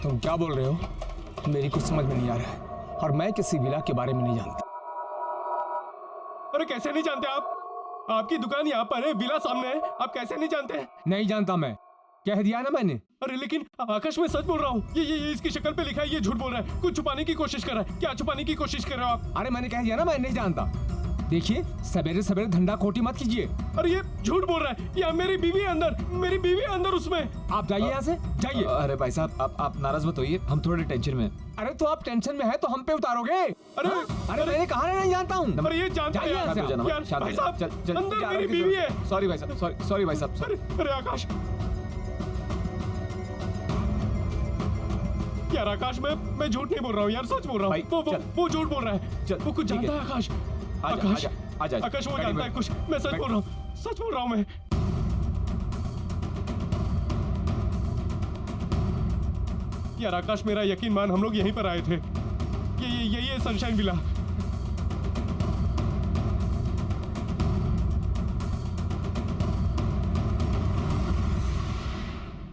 तुम क्या बोल रहे हो? मेरी कुछ समझ में नहीं आ रहा है और मैं किसी विला के बारे में नहीं जानता। अरे कैसे नहीं जानते आप? आपकी दुकान यहाँ पर है, विला सामने है, आप कैसे नहीं जानते? नहीं जानता मैं, कह दिया ना मैंने। अरे लेकिन आकाश, मैं सच बोल रहा हूँ। ये इसकी शक्ल पे लिखा है, ये झूठ बोल रहा है, कुछ छुपाने की कोशिश कर रहा है। क्या छुपाने की कोशिश कर रहे हो आप? अरे मैंने कह दिया ना मैं नहीं जानता। देखिए सवेरे सवेरे धंधा खोटी मत कीजिए। अरे ये झूठ बोल रहा है, या मेरी बीवी है अंदर, मेरी बीवी है अंदर उसमें। आप जाइए यहाँ से, जाइए। अरे भाई साहब, आप नाराज मत होइए, हम थोड़े टेंशन में। अरे तो आप टेंशन में है तो हम पे उतारोगे? अरे मैंने कहा नहीं जानता हूँ। अरे ये जानता है यार, भाई साहब, अंदर मेरी बीवी है। सॉरी भाई साहब, सॉरी भाई साहब। अरे आकाश, यार आकाश, मैं झूठ नहीं बोल रहा हूँ यार, सच बोल रहा हूँ। वो झूठ बोल रहा है, वो कुछ जानता है आकाश। आकाश, आकाश वो जानता है कुछ, मैं सच बोल रहा हूँ, सच बोल रहा हूँ मैं। यार आकाश, मेरा यकीन मान, हम लोग यहीं पर आए थे। ये सनशाइन विला।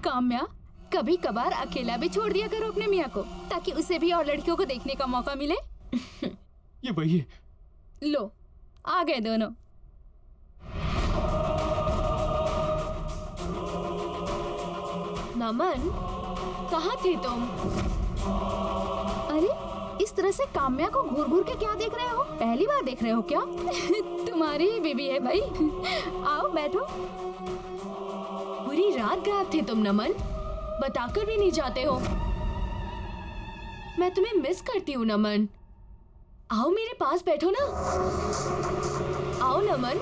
काम्या, कभी कभार अकेला भी छोड़ दिया करो अपने मियाँ को, ताकि उसे भी और लड़कियों को देखने का मौका मिले। ये वही है। लो, आ गए दोनों। नमन, कहाँ थे तुम? अरे इस तरह से काम्या को घूर घूर के क्या देख रहे हो? पहली बार देख रहे हो क्या? तुम्हारी ही बीवी है भाई। आओ बैठो। पूरी रात गायब थे तुम नमन, बताकर भी नहीं जाते हो। मैं तुम्हें मिस करती हूँ नमन। आओ मेरे पास बैठो ना। आओ नमन,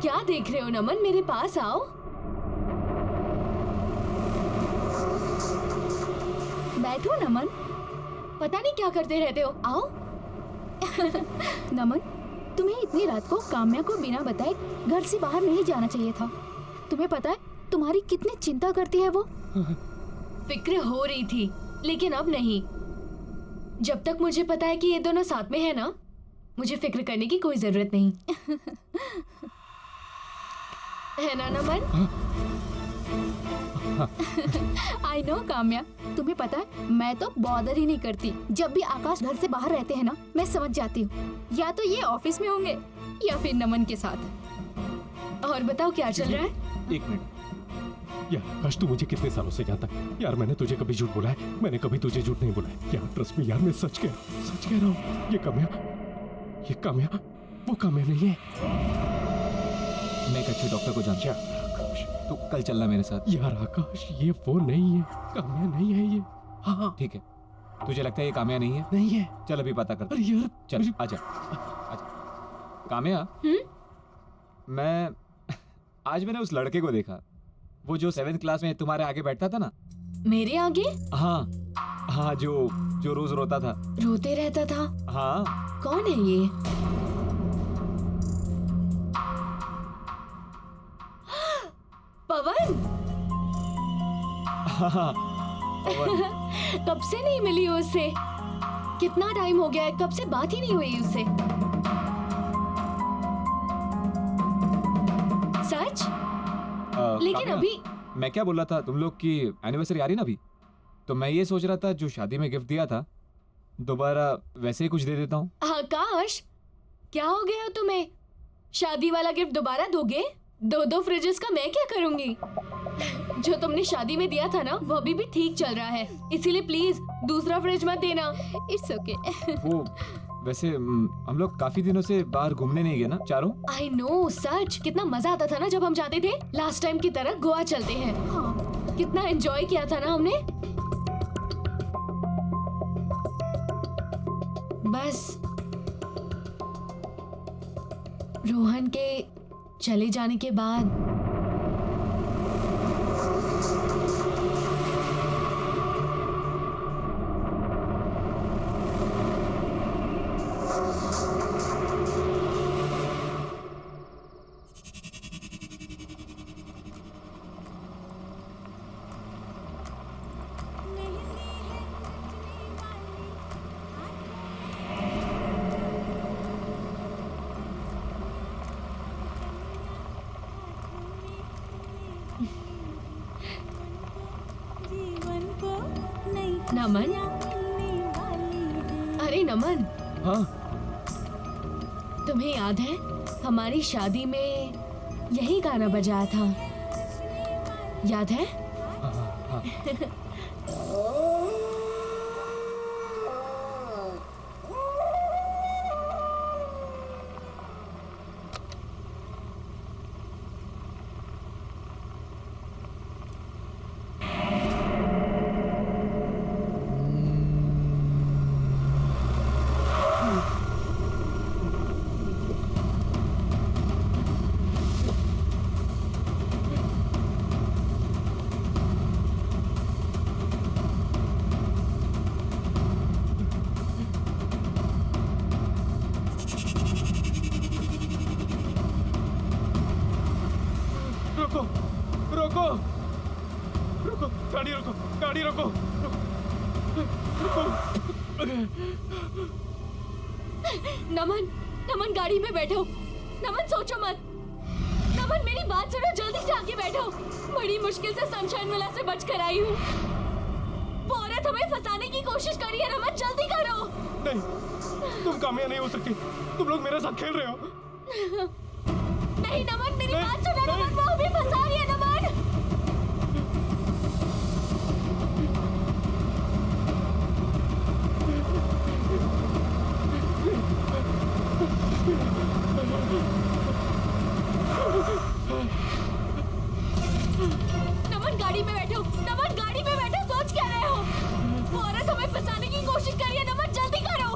क्या देख रहे हो नमन, मेरे पास आओ। बैठो नमन। पता नहीं क्या करते रहते हो, आओ। नमन, तुम्हें इतनी रात को काम्या को बिना बताए घर से बाहर नहीं जाना चाहिए था। तुम्हें पता है तुम्हारी कितनी चिंता करती है वो? फिक्र हो रही थी, लेकिन अब नहीं। जब तक मुझे पता है कि ये दोनों साथ में है ना, मुझे फिक्र करने की कोई जरूरत नहीं। है ना नमन? आई नो काम्या, तुम्हें पता है मैं तो बॉदर ही नहीं करती। जब भी आकाश घर से बाहर रहते हैं ना, मैं समझ जाती हूँ या तो ये ऑफिस में होंगे या फिर नमन के साथ। और बताओ क्या चल रहा है? एक मिनट यार आकाश, तू मुझे कितने सालों से जानता है यार? मैंने तुझे कभी झूठ बोला है? मैंने कभी तुझे झूठ नहीं बोला है यार। ट्रस्ट मी यार, मैं सच कह रहा हूँ। ये काम्या वो काम्या नहीं है। मैं एक अच्छे डॉक्टर को जानता हूँ, तो कल चलना मेरे साथ। यार आकाश, ये वो नहीं है, काम्या नहीं है ये। हाँ ठीक है, तुझे लगता है ये काम्या नहीं है? नहीं है। चल अभी पता कर। अरे यार चल आजा। काम्या, आज मैंने उस लड़के को देखा, वो जो 7th क्लास में तुम्हारे आगे बैठता था ना। मेरे आगे? हाँ, जो रोज रोता था, रोते रहता था। हाँ। कौन है ये? पवन। हाँ, कब से नहीं मिली हो उससे? कितना टाइम हो गया है, कब से बात ही नहीं हुई उससे। सच? लेकिन अभी मैं क्या बोल रहा था, तुम लोग की एनिवर्सरी आ रही ना अभी, तो मैं ये सोच रहा था जो शादी में गिफ्ट दिया था दोबारा वैसे ही कुछ दे देता हूँ। आकाश, क्या हो गया हो तुम्हें? शादी वाला गिफ्ट दोबारा दोगे? 2 फ्रिजेस का मैं क्या करूंगी? जो तुमने शादी में दिया था ना, वो अभी भी ठीक चल रहा है, इसीलिए प्लीज दूसरा फ्रिज मत देना। It's okay. वो वैसे हम लोग काफी दिनों से बाहर घूमने नहीं गए ना चारों। आई नो, सच कितना मजा आता था ना जब हम जाते थे। लास्ट टाइम की तरह गोवा चलते हैं। हाँ, कितना एंजॉय किया था ना हमने। बस रोहन के चले जाने के बाद नमन, अरे नमन, हाँ तुम्हें याद है हमारी शादी में यही गाना बजाया था, याद है? रोको रोको रोको, गाड़ी रोको, गाड़ी रोको, रोको। नमन, नमन गाड़ी में बैठो। नमन सोचो मत। नमन मेरी बात सुनो, जल्दी से आके बैठो। बड़ी मुश्किल से सनशाइन विला से बच कर आई हूँ। वो औरत हमें फंसाने की कोशिश कर रही है। नमन जल्दी करो। नहीं, तुम कामयाब नहीं हो सकती। तुम लोग मेरे साथ खेल रहे हो। नहीं नमन, मेरी नहीं, बात सुनो। नहीं। नमन वो हमें फंसा रही है। नमन नमन गाड़ी में बैठो। नमन गाड़ी में बैठो। सोच क्या रहे हो? वो औरत हमें फंसाने की कोशिश कर रही है। नमन जल्दी करो।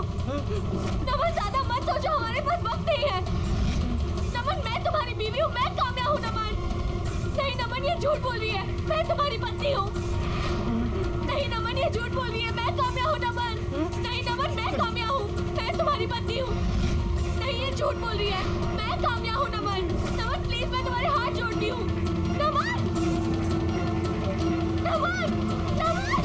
नमन ज्यादा मत सोचो, हमारे पास वक्त नहीं है। नमन मैं तुम्हारी बीवी हूँ, मैं कामयाब हूँ। नमन नहीं, नमन ये झूठ बोल रही है। मैं तुम्हारी पत्नी हूँ। नहीं नमन ये झूठ बोल रही है। मैं कामयाब हूँ। नमन नहीं, नमन मैं कामयाब हूँ। मैं तुम्हारी पत्नी हूँ। नहीं ये झूठ बोल रही है। मैं कामयाब हूँ। नमन नमन प्लीज, मैं तुम्हारे हाथ जोड़ती हूँ। नमन नमन नमन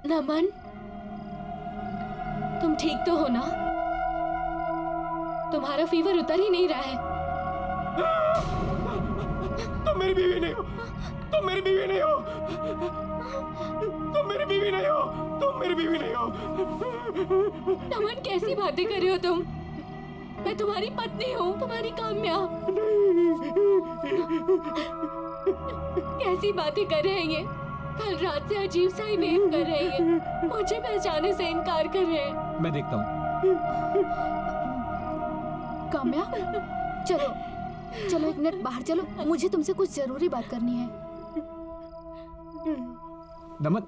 नमन तुम ठीक तो हो ना? तुम्हारा फीवर उतर ही नहीं रहा है। तुम मेरी बीवी नहीं हो। तुम मेरी बीवी नहीं हो। तुम मेरी बीवी नहीं हो। तुम मेरी बीवी नहीं हो। नमन कैसी बातें कर रहे हो तुम? मैं तुम्हारी पत्नी हूँ, तुम्हारी काम्या। कैसी बातें कर रहे हैं ये? कल रात से अजीब सा ही बिहेव कर रहे हैं ये। मुझे पहचाने से इनकार कर रहे हैं। मैं देखता हूँ। काम्या, चलो चलो एक मिनट बाहर चलो, मुझे तुमसे कुछ जरूरी बात करनी है। नमन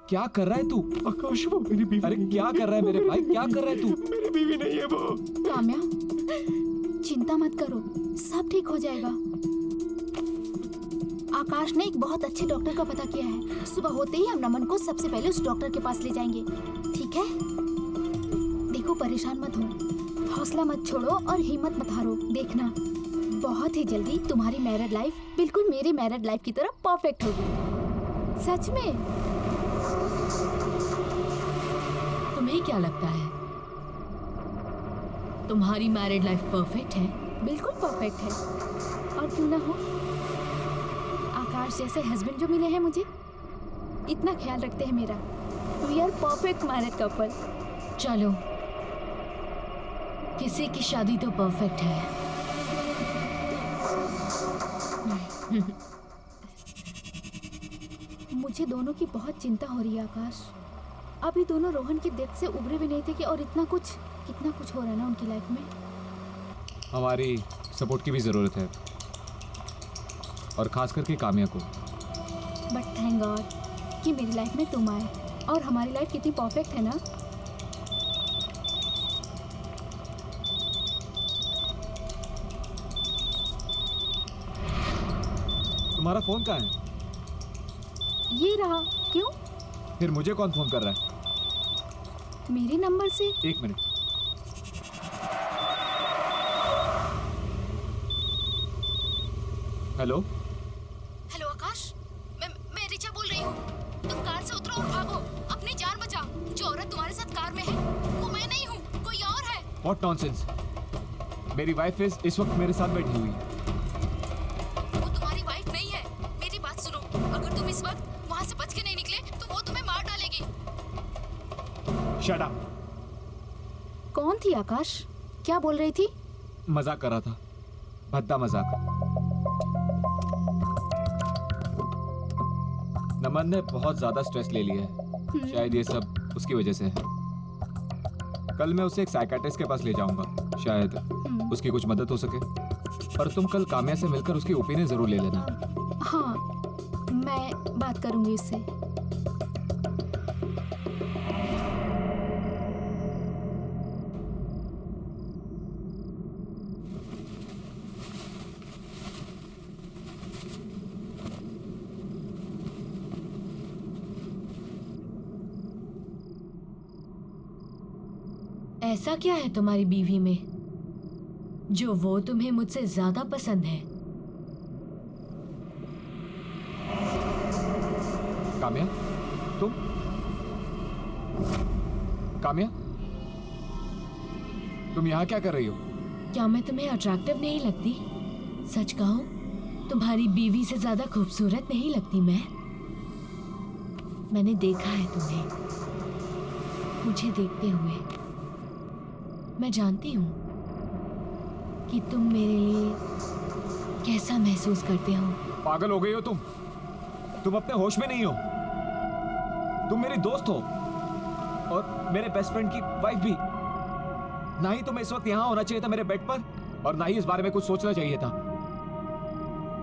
क्या कर रहा है तू? आकाश वो मेरी बीवी अरे नहीं क्या कर रहा है मेरे भाई? क्या कर रहा है तू? है। मेरी बीवी नहीं है वो। काम्या चिंता मत करो, सब ठीक हो जाएगा। आकाश ने एक बहुत अच्छे डॉक्टर का पता किया है। सुबह होते ही हम नमन को सबसे पहले उस डॉक्टर के पास ले जाएंगे, ठीक है? देखो परेशान मत हो, हौसला मत छोड़ो और हिम्मत मत हारो। देखना बहुत ही जल्दी तुम्हारी मैरिड लाइफ बिल्कुल मेरी मैरिड लाइफ की तरह परफेक्ट होगी। सच में। तुम्हें क्या लगता है तुम्हारी मैरिड लाइफ परफेक्ट है? बिल्कुल परफेक्ट है, और क्यों ना हो। आकाश जैसे हस्बैंड जो मिले हैं मुझे, इतना ख्याल रखते हैं मेरा। We are perfect married couple. चलो किसी की शादी तो परफेक्ट है। मुझे दोनों की बहुत चिंता हो रही है आकाश। अभी दोनों रोहन की डेथ से उभरे भी नहीं थे कि और कितना कुछ हो रहा है ना उनकी लाइफ में। हमारी सपोर्ट की भी जरूरत है, और खास करके काम्या को। बट थैंक गॉड कि मेरी लाइफ में तुम आए, और हमारी लाइफ कितनी परफेक्ट है ना। तुम्हारा फोन कहाँ है? ये रहा। क्यों? फिर मुझे कौन फोन कर रहा है? मेरे नंबर से। एक मिनट। हेलो हेलो आकाश, मैं रिचा बोल रही हूँ। तुम कार से उतरो और भागो, अपनी जान बचाओ। जो औरत तुम्हारे साथ कार में है वो मैं नहीं हूँ, कोई और है। What nonsense. मेरी वाइफ इस वक्त मेरे साथ बैठी हुई है। वो तुम्हारी वाइफ इस वक्त वहाँ से बच के नहीं निकले तो वो तुम्हें मार डालेगी। Shut up. कौन थी आकाश? क्या बोल रही थी? मजाक कर रहा था, भद्दा मजाक। नमन ने बहुत ज्यादा स्ट्रेस ले लिया है, शायद ये सब उसकी वजह से है। कल मैं उसे एक साइकियाट्रिस्ट के पास ले जाऊंगा, शायद उसकी कुछ मदद हो सके। और तुम कल काम्या से मिलकर उसकी ओपिनियन जरूर ले लेना। हाँ, मैं बात करूंगी उससे। ऐसा क्या है तुम्हारी बीवी में जो वो तुम्हें मुझसे ज्यादा पसंद है? काम्या, तुम? काम्या, तुम यहाँ क्या कर रही हो? क्या मैं तुम्हें अट्रैक्टिव नहीं लगती? सच कहूं, तुम्हारी बीवी से ज्यादा खूबसूरत नहीं लगती मैं। मैंने देखा है तुम्हें, मुझे देखते हुए मैं जानती हूँ कि तुम मेरे लिए कैसा महसूस करते हो। पागल हो गई हो तुम? तुम अपने होश में नहीं हो। तुम मेरी दोस्त हो और मेरे बेस्ट फ्रेंड की वाइफ भी। ना ही तुम्हें इस वक्त यहाँ होना चाहिए था मेरे बेड पर, और ना ही इस बारे में कुछ सोचना चाहिए था।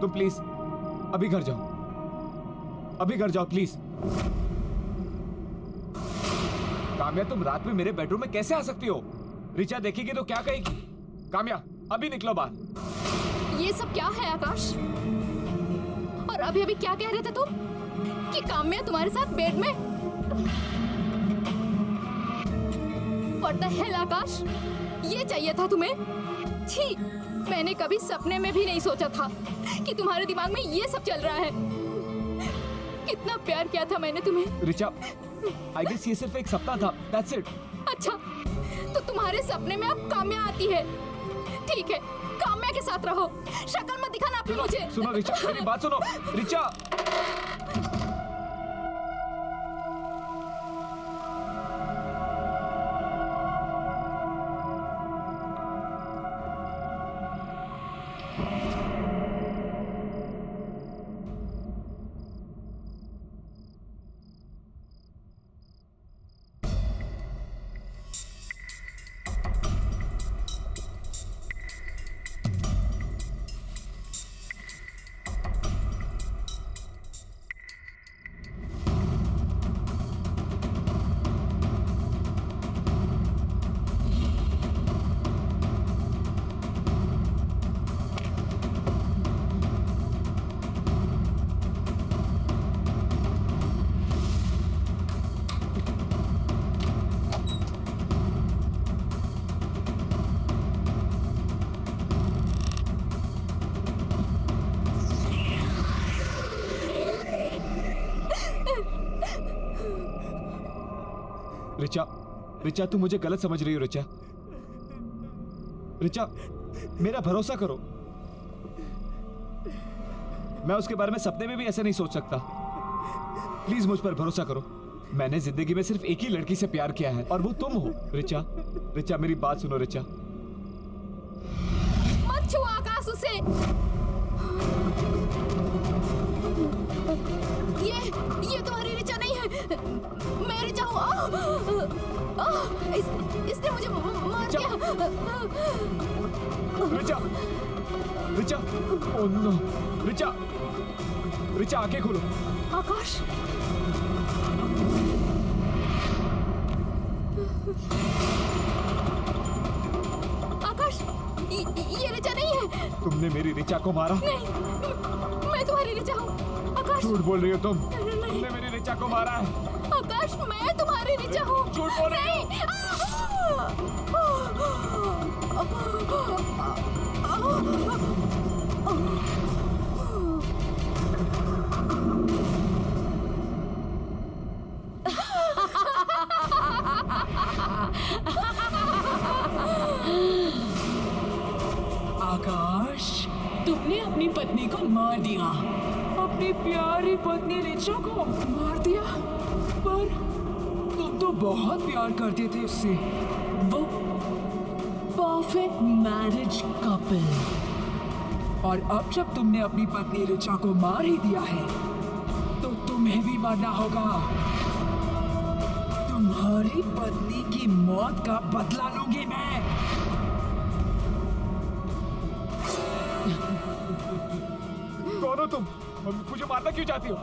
तुम प्लीज अभी घर जाओ, अभी घर जाओ प्लीज। काम्या, तुम रात में मेरे बेडरूम में कैसे आ सकती हो? रिचा देखेगी तो क्या कहेगी? काम्या, अभी निकलो बाहर। ये सब क्या है आकाश? और अभी अभी क्या कह रहे थे तुम कि काम्या तुम्हारे साथ बेड में? What the hell आकाश, ये चाहिए था तुम्हें? छी, मैंने कभी सपने में भी नहीं सोचा था कि तुम्हारे दिमाग में ये सब चल रहा है। कितना प्यार किया था मैंने तुम्हें। रिचा, आई गेस ये सिर्फ एक सपना था, that's it। अच्छा, तो तुम्हारे सपने में अब काम्या आती है। ठीक है, काम्या के साथ रहो, शक्ल मत दिखाना अपनी मुझे। सुनो रिचा, मेरी बात सुनो। रिचा, रिचा, रिचा, तू मुझे गलत समझ रही हो। रिचा, रिचा, मेरा भरोसा करो। मैं उसके बारे में सपने में भी ऐसे नहीं सोच सकता। प्लीज मुझ पर भरोसा करो। मैंने जिंदगी में सिर्फ एक ही लड़की से प्यार किया है और वो तुम हो। रिचा, रिचा, मेरी बात सुनो। रिचा, मत छुओ आकाश उसे। ये तुम्हारी रिचा नहीं है। मैं रिचा हूँ। इसने मुझे मार दिया। Richa, Richa, oh no. रिचा, रिचा, आंखें खोलो। आकाश, आकाश, ये रिचा नहीं है। तुमने मेरी रिचा को मारा? नहीं, मैं तुम्हारी रिचा हूँ। आकाश, झूठ बोल रही हो तुम। तुमने मेरी रिचा को मारा है। आकाश, मैं तुम्हारी रिचा हूँ। झूठ बोल रही हो। आकाश, तुमने अपनी पत्नी को मार दिया। अब अपनी प्यारी पत्नी रिचा को मार दिया। पर तुम तो बहुत प्यार करते थे उससे। वो परफेक्ट मैरिज कपल। और अब जब तुमने अपनी पत्नी रिचा को मार ही दिया है तो तुम्हें भी मरना होगा। तुम्हारी पत्नी की मौत का बदला लूंगी मैं। कौन हो तुम? मुझे मारना क्यों चाहती हो?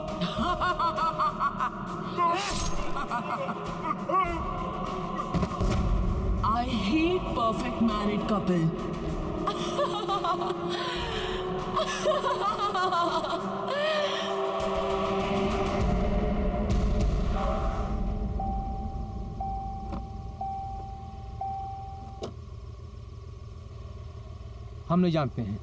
I hate perfect married couple. हम नहीं जानते हैं।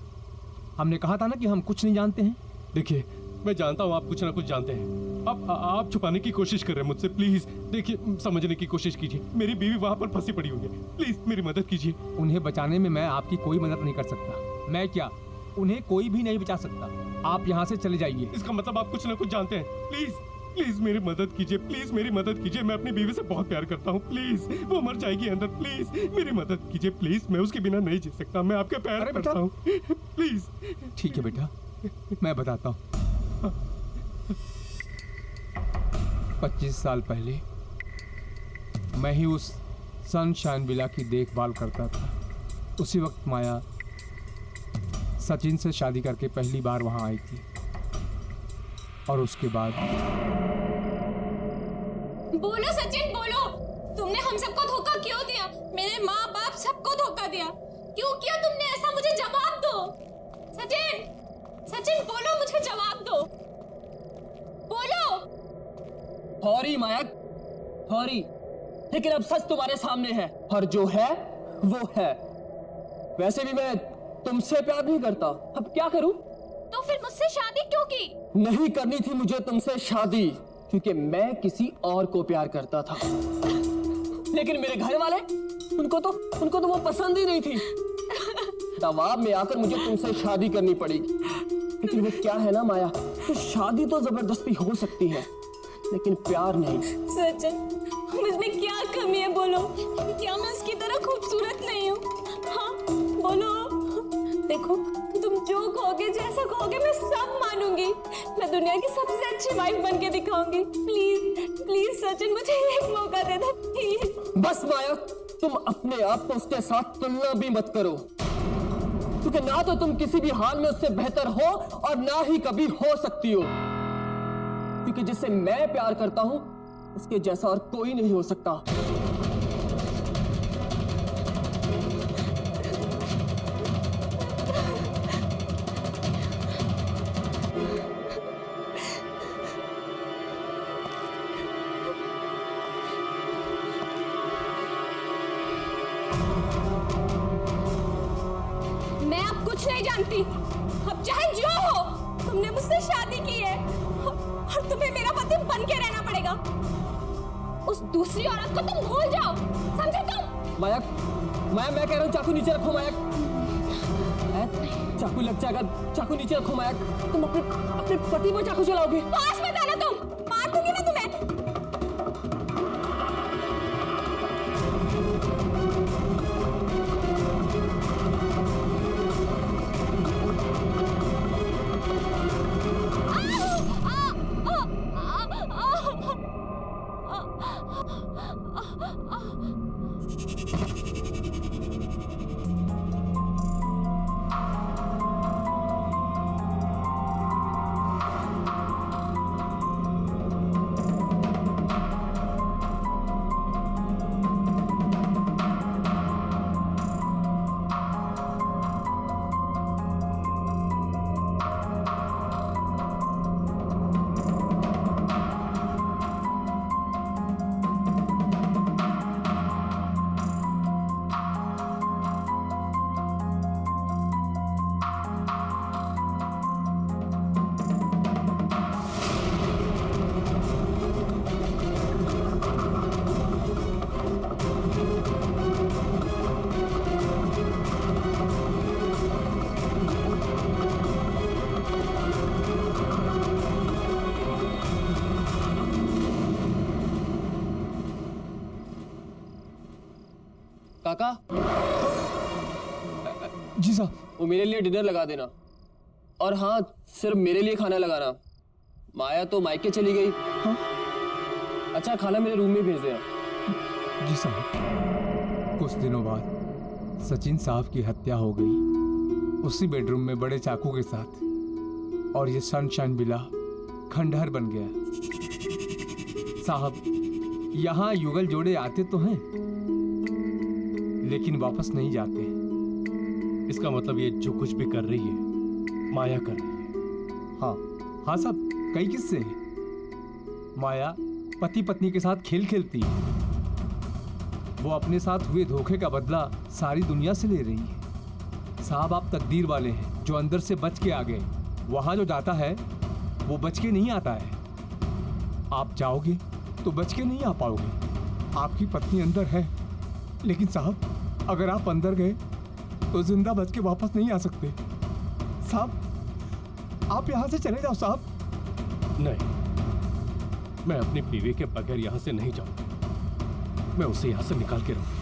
हमने कहा था ना कि हम कुछ नहीं जानते हैं। देखिए, मैं जानता हूँ आप कुछ ना कुछ जानते हैं। आप छुपाने की कोशिश कर रहे हैं मुझसे। प्लीज देखिए, समझने की कोशिश कीजिए। मेरी बीवी वहां पर फंसी पड़ी हुई है। प्लीज मेरी मदद कीजिए। उन्हें बचाने में मैं आपकी कोई मदद नहीं कर सकता। मैं क्या, उन्हें कोई भी नहीं बचा सकता। आप यहाँ से चले जाइए। इसका मतलब आप कुछ ना कुछ जानते हैं। प्लीज प्लीज मेरी मदद कीजिए। प्लीज मेरी मदद कीजिए। मैं अपनी बीवी से बहुत प्यार करता हूँ। प्लीज, वो मर जाएगी अंदर। प्लीज मेरी मदद कीजिए। प्लीज, मैं उसके बिना नहीं जी सकता। मैं आपके पैर अरे पड़ता हूँ। प्लीज। ठीक है बेटा, मैं बताता हूँ। 25 साल पहले मैं ही उस सनशाइन विला की देखभाल करता था। उसी वक्त माया सचिन से शादी करके पहली बार वहां आई थी। और उसके बाद बोलो सचिन, बोलो। तुमने हम सबको धोखा क्यों दिया? मेरे माँ बाप सबको धोखा दिया। क्यों किया तुमने ऐसा? मुझे जवाब दो सचिन। सचिन बोलो, मुझे जवाब दो। बोलो। सॉरी माया, सॉरी, लेकिन अब सच तुम्हारे सामने है और जो है वो है। वैसे भी मैं तुमसे प्यार नहीं करता। अब क्या करूं? तो फिर मुझसे शादी क्यों की? नहीं करनी थी मुझे तुमसे शादी, क्योंकि मैं किसी और को प्यार करता था। लेकिन मेरे घर वाले, उनको तो वो पसंद ही नहीं थी। दबाव में आकर मुझे तुमसे शादी करनी पड़ेगी। लेकिन वो क्या है ना माया, तो शादी तो जबरदस्ती हो सकती है, लेकिन प्यार नहीं। सचिन, मुझमें क्या कमी है? बोलो, क्या मैं उसकी तरह खूबसूरत नहीं हूँ? हाँ बोलो। देखो, तुम जो कहोगे, जैसा कहोगे, मैं सब मानूंगी। मैं दुनिया की सबसे अच्छी वाइफ बन के दिखाऊंगी। प्लीज प्लीज सचिन, मुझे एक मौका दे दो प्लीज। बस माया, तुम अपने आप को उसके साथ तुलना भी मत करो, क्योंकि ना तो तुम किसी भी हाल में उससे बेहतर हो और ना ही कभी हो सकती हो। क्योंकि जिससे मैं प्यार करता हूं, उसके जैसा और कोई नहीं हो सकता। मैं अब कुछ नहीं जानती। अब चाहे जो हो, तुमने मुझसे शादी की है और तुम्हें मेरा पति बन के रहना पड़ेगा। उस दूसरी औरत को तुम भूल जाओ, समझे तुम? माया, मैं कह रहा हूँ चाकू नीचे रखो माया। चाकू लग जाएगा, चाकू नीचे रखो माया। तुम अपने पति पर चाकू चलाओगे? पास मत आना, तुम मार दूंगी मैं तुम्हें। काका, जी साहब। वो मेरे लिए डिनर लगा देना। और हाँ, सिर्फ मेरे लिए खाना लगाना। माया तो मायके चली गई। हाँ? अच्छा, खाना मेरे रूम में भेज देना। जी साहब। कुछ दिनों बाद सचिन साहब की हत्या हो गई, उसी बेडरूम में बड़े चाकू के साथ, और ये सनशाइन विला खंडहर बन गया। साहब, यहाँ युगल जोड़े आते तो हैं, लेकिन वापस नहीं जाते। इसका मतलब ये जो कुछ भी कर रही है माया कर रही है। हाँ हाँ साहब, कई किस्से हैं। माया पति पत्नी के साथ खेल खेलती है। वो अपने साथ हुए धोखे का बदला सारी दुनिया से ले रही है। साहब, आप तकदीर वाले हैं जो अंदर से बच के आ गए। वहां जो जाता है वो बच के नहीं आता है। आप जाओगे तो बच के नहीं आ पाओगे। आपकी पत्नी अंदर है, लेकिन साहब अगर आप अंदर गए तो जिंदा बच के वापस नहीं आ सकते। साहब, आप यहाँ से चले जाओ साहब। नहीं, मैं अपनी बीवी के बगैर यहां से नहीं जाऊंगा। मैं उसे यहां से निकाल के रहूंगा।